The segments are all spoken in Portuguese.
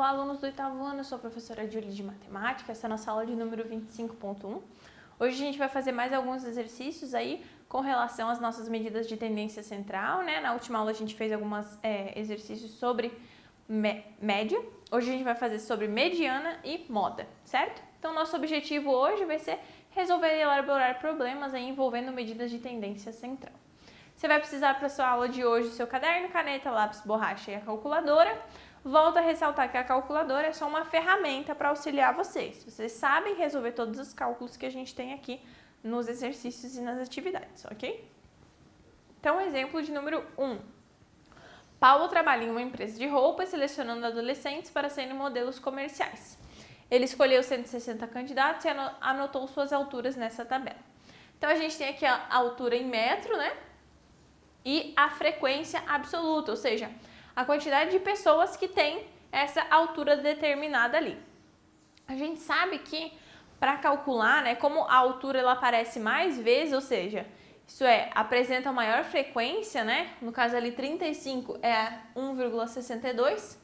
Olá, alunos do oitavo ano, eu sou a professora Julie de Matemática, essa é a nossa aula de número 25.1. Hoje a gente vai fazer mais alguns exercícios aí com relação às nossas medidas de tendência central, né? Na última aula a gente fez alguns exercícios sobre média, hoje a gente vai fazer sobre mediana e moda, certo? Então nosso objetivo hoje vai ser resolver e elaborar problemas aí envolvendo medidas de tendência central. Você vai precisar para a sua aula de hoje o seu caderno, caneta, lápis, borracha e a calculadora. Volto a ressaltar que a calculadora é só uma ferramenta para auxiliar vocês. Vocês sabem resolver todos os cálculos que a gente tem aqui nos exercícios e nas atividades, ok? Então, exemplo de número 1. Paulo trabalha em uma empresa de roupas selecionando adolescentes para serem modelos comerciais. Ele escolheu 160 candidatos e anotou suas alturas nessa tabela. Então, a gente tem aqui a altura em metro, né? E a frequência absoluta, ou seja, a quantidade de pessoas que tem essa altura determinada ali. A gente sabe que para calcular, né, como a altura ela aparece mais vezes, ou seja, isso apresenta maior frequência, né? No caso ali 35 é 1,62.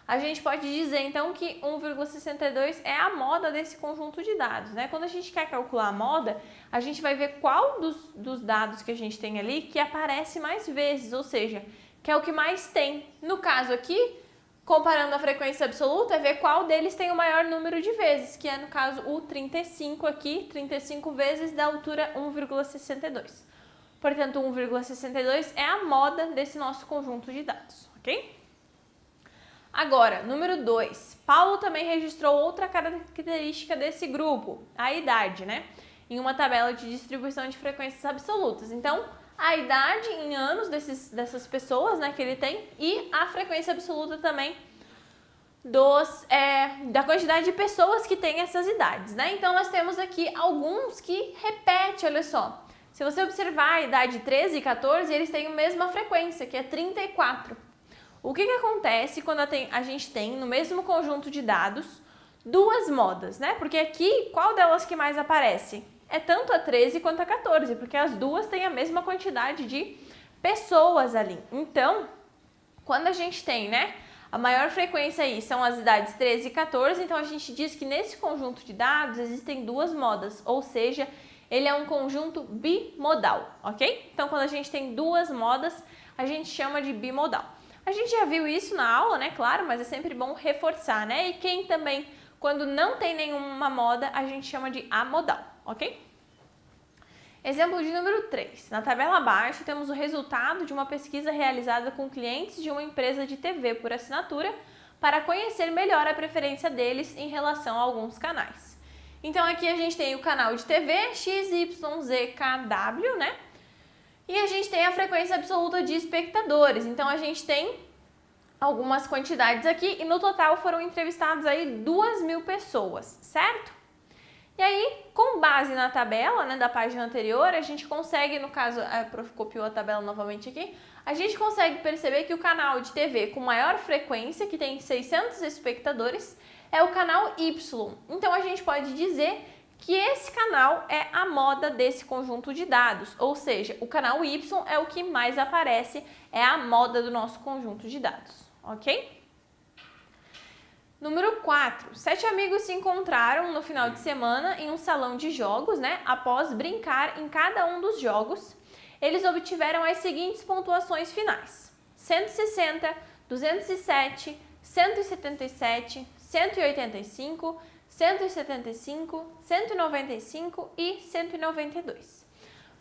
A gente pode dizer então que 1,62 é a moda desse conjunto de dados, né? Quando a gente quer calcular a moda, a gente vai ver qual dos dados que a gente tem ali que aparece mais vezes, ou seja, que é o que mais tem. No caso aqui, comparando a frequência absoluta, é ver qual deles tem o maior número de vezes, que é no caso o 35 aqui, 35 vezes da altura 1,62. Portanto, 1,62 é a moda desse nosso conjunto de dados, ok? Agora, número 2. Paulo também registrou outra característica desse grupo, a idade, né? Em uma tabela de distribuição de frequências absolutas. Então, a idade em anos dessas pessoas, né, que ele tem, e a frequência absoluta também da quantidade de pessoas que têm essas idades, né? Então, nós temos aqui alguns que repetem, olha só. Se você observar a idade 13 e 14, eles têm a mesma frequência, que é 34. O que acontece quando a gente tem no mesmo conjunto de dados duas modas, né? Porque aqui, qual delas que mais aparece? É tanto a 13 quanto a 14, porque as duas têm a mesma quantidade de pessoas ali. Então, quando a gente tem, né, a maior frequência aí são as idades 13 e 14, então a gente diz que nesse conjunto de dados existem duas modas, ou seja, ele é um conjunto bimodal, ok? Então, quando a gente tem duas modas, a gente chama de bimodal. A gente já viu isso na aula, né, claro, mas é sempre bom reforçar, né? E quem também, quando não tem nenhuma moda, a gente chama de amodal, ok? Exemplo de número 3. Na tabela abaixo, temos o resultado de uma pesquisa realizada com clientes de uma empresa de TV por assinatura para conhecer melhor a preferência deles em relação a alguns canais. Então, aqui a gente tem o canal de TV XYZKW, né? E a gente tem a frequência absoluta de espectadores. Então, a gente tem algumas quantidades aqui e no total foram entrevistados aí 2.000 pessoas, certo? E aí, com base na tabela, né, da página anterior, a gente consegue, no caso, a prof copiou a tabela novamente aqui, a gente consegue perceber que o canal de TV com maior frequência, que tem 600 espectadores, é o canal Y. Então, a gente pode dizer que esse canal é a moda desse conjunto de dados, ou seja, o canal Y é o que mais aparece, é a moda do nosso conjunto de dados, ok? Número 4. 7 amigos se encontraram no final de semana em um salão de jogos, né? Após brincar em cada um dos jogos, eles obtiveram as seguintes pontuações finais: 160, 207, 177, 185, 175, 195 e 192.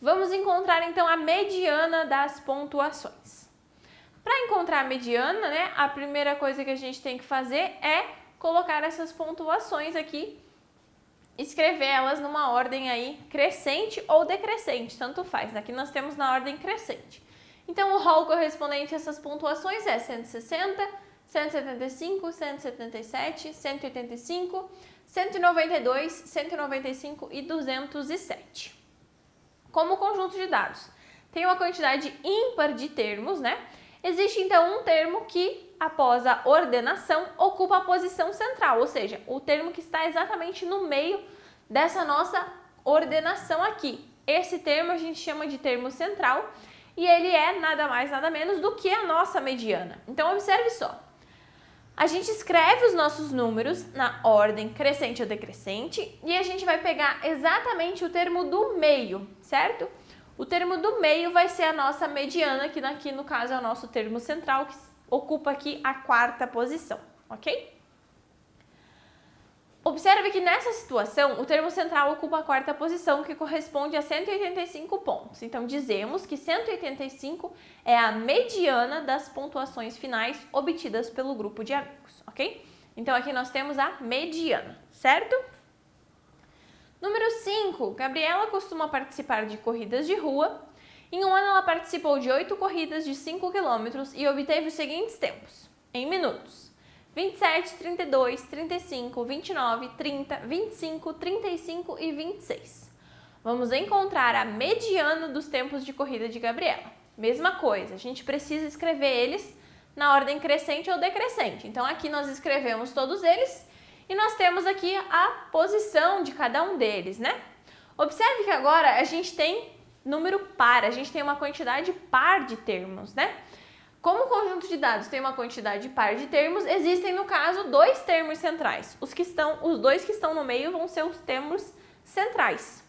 Vamos encontrar então a mediana das pontuações. Para encontrar a mediana, né, a primeira coisa que a gente tem que fazer é colocar essas pontuações aqui, escrever elas numa ordem aí crescente ou decrescente, tanto faz. Aqui nós temos na ordem crescente. Então, o rol correspondente a essas pontuações é 160, 175, 177, 185, 192, 195 e 207. Como conjunto de dados tem uma quantidade ímpar de termos, né? Existe então um termo que, após a ordenação, ocupa a posição central, ou seja, o termo que está exatamente no meio dessa nossa ordenação aqui. Esse termo a gente chama de termo central e ele é nada mais, nada menos do que a nossa mediana. Então, observe só. A gente escreve os nossos números na ordem crescente ou decrescente e a gente vai pegar exatamente o termo do meio, certo? O termo do meio vai ser a nossa mediana, que aqui no caso é o nosso termo central, que ocupa aqui a 4ª posição, ok? Observe que nessa situação, o termo central ocupa a 4ª posição, que corresponde a 185 pontos. Então, dizemos que 185 é a mediana das pontuações finais obtidas pelo grupo de amigos, ok? Então, aqui nós temos a mediana, certo? Número 5. Gabriela costuma participar de corridas de rua. Em um ano, ela participou de 8 corridas de 5 km e obteve os seguintes tempos, em minutos. 27, 32, 35, 29, 30, 25, 35 e 26. Vamos encontrar a mediana dos tempos de corrida de Gabriela. Mesma coisa, a gente precisa escrever eles na ordem crescente ou decrescente. Então, aqui nós escrevemos todos eles e nós temos aqui a posição de cada um deles, né? Observe que agora a gente tem número par, a gente tem uma quantidade par de termos, né? Como o conjunto de dados tem uma quantidade par de termos, existem, no caso, 2 termos centrais. Os 2 que estão no meio vão ser os termos centrais.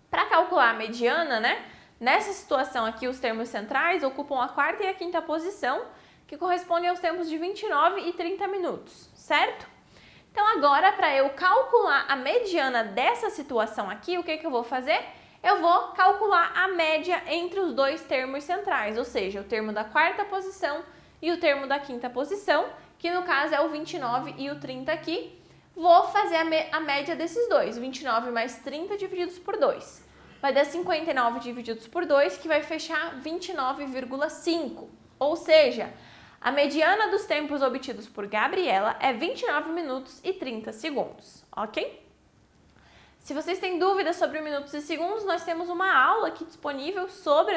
Para calcular a mediana, né? Nessa situação aqui, os termos centrais ocupam a 4ª e a 5ª posição, que correspondem aos tempos de 29 e 30 minutos, certo? Então, agora, para eu calcular a mediana dessa situação aqui, o que eu vou fazer? Eu vou calcular a média entre os 2 termos centrais, ou seja, o termo da 4ª posição e o termo da 5ª posição, que no caso é o 29 e o 30 aqui. Vou fazer a média desses dois, 29 mais 30 divididos por 2. Vai dar 59 divididos por 2, que vai fechar 29,5. Ou seja, a mediana dos tempos obtidos por Gabriela é 29 minutos e 30 segundos, ok? Se vocês têm dúvidas sobre minutos e segundos, nós temos uma aula aqui disponível sobre,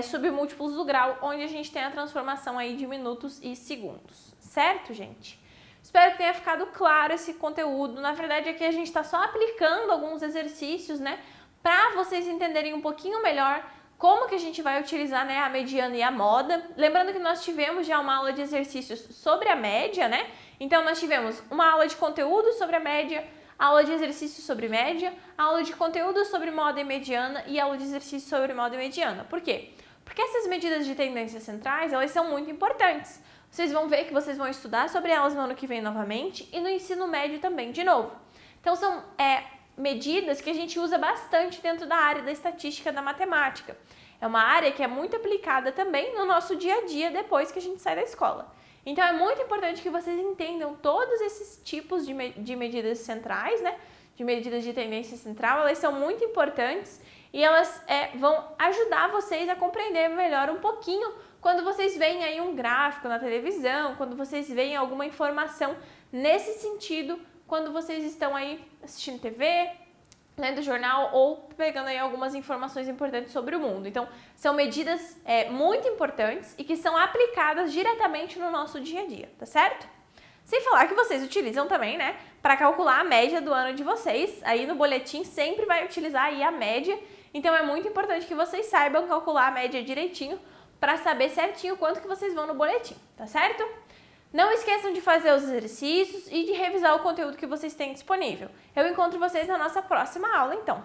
submúltiplos do grau, onde a gente tem a transformação aí de minutos e segundos, certo, gente? Espero que tenha ficado claro esse conteúdo. Na verdade, aqui a gente está só aplicando alguns exercícios, né, para vocês entenderem um pouquinho melhor como que a gente vai utilizar, né, a mediana e a moda. Lembrando que nós tivemos já uma aula de exercícios sobre a média, né? Então, nós tivemos uma aula de conteúdo sobre a média, aula de exercício sobre média, aula de conteúdo sobre moda e mediana e aula de exercício sobre moda e mediana. Por quê? Porque essas medidas de tendências centrais, elas são muito importantes. Vocês vão ver que vocês vão estudar sobre elas no ano que vem novamente e no ensino médio também, de novo. Então, são medidas que a gente usa bastante dentro da área da estatística da matemática. É uma área que é muito aplicada também no nosso dia a dia depois que a gente sai da escola. Então, é muito importante que vocês entendam todos esses tipos de medidas centrais, né? De medidas de tendência central, elas são muito importantes e elas vão ajudar vocês a compreender melhor um pouquinho quando vocês veem aí um gráfico na televisão, quando vocês veem alguma informação nesse sentido, quando vocês estão aí assistindo TV, lendo jornal ou pegando aí algumas informações importantes sobre o mundo. Então, são medidas muito importantes e que são aplicadas diretamente no nosso dia a dia, tá certo? Sem falar que vocês utilizam também, né, para calcular a média do ano de vocês. Aí no boletim sempre vai utilizar aí a média. Então, é muito importante que vocês saibam calcular a média direitinho para saber certinho quanto que vocês vão no boletim, tá certo? Não esqueçam de fazer os exercícios e de revisar o conteúdo que vocês têm disponível. Eu encontro vocês na nossa próxima aula, então.